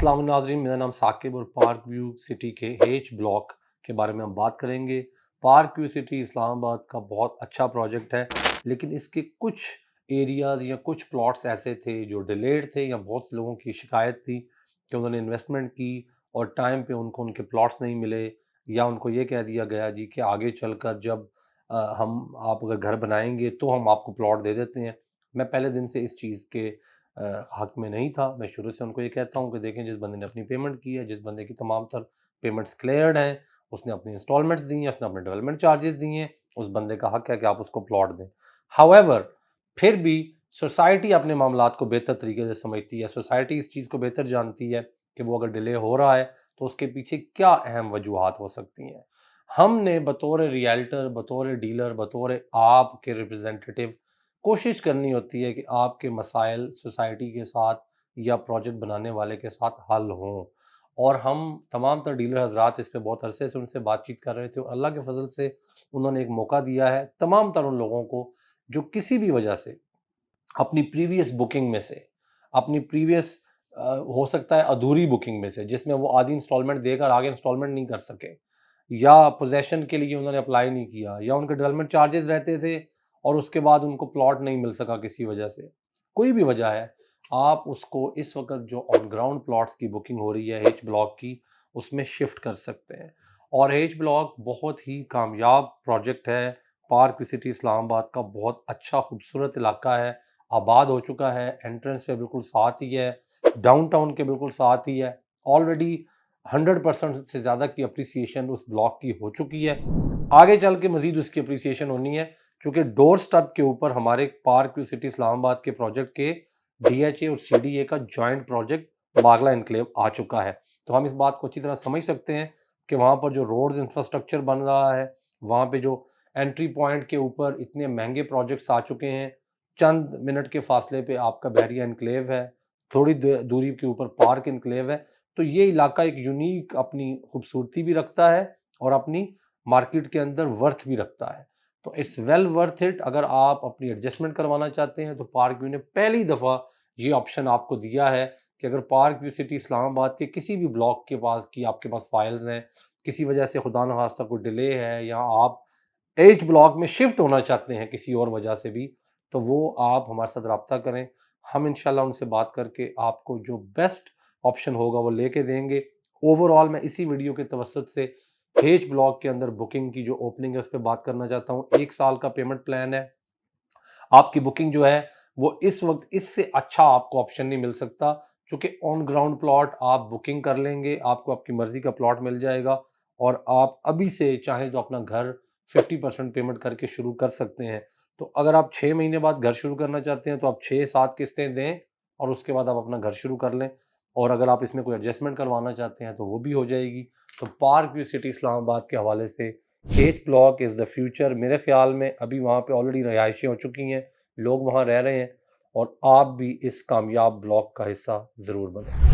अस्सलाम नाज़रीन, मेरा नाम साकिब और पार्क व्यू सिटी के एच ब्लॉक के बारे में हम बात करेंगे। पार्क व्यू सिटी इस्लामाबाद का बहुत अच्छा प्रोजेक्ट है, लेकिन इसके कुछ एरियाज़ या कुछ प्लॉट्स ऐसे थे जो डिलेड थे या बहुत से लोगों की शिकायत थी कि उन्होंने इन्वेस्टमेंट की और टाइम पे उनको उनके प्लॉट्स नहीं मिले, या उनको ये कह दिया गया जी कि आगे चलकर जब हम आप अगर घर बनाएंगे तो हम आपको प्लॉट दे देते हैं। मैं पहले दिन से इस चीज़ के हक में नहीं था। मैं शुरू से उनको ये कहता हूँ कि देखें, जिस बंदे ने अपनी पेमेंट की है, जिस बंदे की तमाम तर पेमेंट्स क्लियर्ड हैं, उसने अपनी इंस्टॉलमेंट्स दी हैं, उसने अपने डेवलपमेंट चार्जेस दिए हैं, उस बंदे का हक है कि आप उसको प्लॉट दें। हाउएवर, फिर भी सोसाइटी अपने मामलात को बेहतर तरीके से समझती है। सोसाइटी इस चीज़ को बेहतर जानती है कि वो अगर डिले हो रहा है तो उसके पीछे क्या अहम वजूहात हो सकती हैं। हमने बतौर रियल्टर, बतौर डीलर, बतौर आपके रिप्रेजेंटेटिव कोशिश करनी होती है कि आपके मसाइल सोसाइटी के साथ या प्रोजेक्ट बनाने वाले के साथ हल हों। और हम तमाम तर डीलर हजरात इस पे बहुत अरसे से उनसे बातचीत कर रहे थे और अल्लाह के फजल से उन्होंने एक मौका दिया है तमाम तर उन लोगों को जो किसी भी वजह से अपनी प्रीवियस बुकिंग में से, अपनी प्रीवियस हो सकता है अधूरी बुकिंग में से, जिसमें वो आधी इंस्टॉलमेंट देकर आगे इंस्टॉलमेंट नहीं कर सके, या पोजेसन के लिए उन्होंने अप्लाई नहीं किया, या उनके डेवलपमेंट चार्जेस रहते थे और उसके बाद उनको प्लॉट नहीं मिल सका किसी वजह से, कोई भी वजह है, आप उसको इस वक्त जो ऑन ग्राउंड प्लॉट्स की बुकिंग हो रही है एच ब्लॉक की, उसमें शिफ्ट कर सकते हैं। और एच ब्लॉक बहुत ही कामयाब प्रोजेक्ट है। पार्क सिटी इस्लामाबाद का बहुत अच्छा खूबसूरत इलाका है, आबाद हो चुका है, एंट्रेंस पे बिल्कुल साथ ही है, डाउनटाउन के बिल्कुल साथ ही है। ऑलरेडी 100% से ज़्यादा की अप्रिसिएशन उस ब्लॉक की हो चुकी है। आगे चल के मज़ीद उसकी अप्रिसिएशन होनी है, क्योंकि डोर स्टेप के ऊपर हमारे पार्क सिटी इस्लामाबाद के प्रोजेक्ट के डीएचए और सीडीए का जॉइंट प्रोजेक्ट बागला एनक्लेव आ चुका है। तो हम इस बात को अच्छी तरह समझ सकते हैं कि वहाँ पर जो रोड्स इंफ्रास्ट्रक्चर बन रहा है, वहाँ पे जो एंट्री पॉइंट के ऊपर इतने महंगे प्रोजेक्ट्स आ चुके हैं, चंद मिनट के फासले पे आपका बहरिया एनक्लेव है, थोड़ी दूरी के ऊपर पार्क एनक्लेव है। तो ये इलाका एक यूनिक अपनी खूबसूरती भी रखता है और अपनी मार्केट के अंदर वर्थ भी रखता है। तो इट्स वेल वर्थ इट। अगर आप अपनी एडजस्टमेंट करवाना चाहते हैं तो पार्क व्यू ने पहली दफ़ा ये ऑप्शन आपको दिया है कि अगर पार्क व्यू सिटी इस्लामाबाद के किसी भी ब्लॉक के पास की आपके पास फाइल्स हैं, किसी वजह से खुदा न खास्ता कोई डिले है, या आप एच ब्लॉक में शिफ्ट होना चाहते हैं किसी और वजह से भी, तो वो आप हमारे साथ रब्ता करें। हम इंशाल्लाह उनसे बात करके आपको जो बेस्ट ऑप्शन होगा वो लेके देंगे। ओवरऑल मैं इसी वीडियो के तवसत से एच ब्लॉक के अंदर बुकिंग की जो ओपनिंग है उस पर बात करना चाहता हूँ। 1 साल का पेमेंट प्लान है। आपकी बुकिंग जो है वो इस वक्त इससे अच्छा आपको ऑप्शन नहीं मिल सकता, क्योंकि ऑन ग्राउंड प्लॉट आप बुकिंग कर लेंगे, आपको आपकी मर्जी का प्लॉट मिल जाएगा और आप अभी से चाहें तो अपना घर 50% पेमेंट करके शुरू कर सकते हैं। तो अगर आप 6 महीने बाद घर शुरू करना चाहते हैं तो आप 6-7 किस्तें दें और उसके बाद आप अपना घर शुरू कर लें। और अगर आप इसमें कोई एडजस्टमेंट करवाना चाहते हैं तो वो भी हो जाएगी। तो पार्क व्यू सिटी इस्लामाबाद के हवाले से H block is the future. मेरे ख्याल में अभी वहाँ पे ऑलरेडी रिहायशें हो चुकी हैं, लोग वहाँ रह रहे हैं, और आप भी इस कामयाब ब्लॉक का हिस्सा ज़रूर बनें।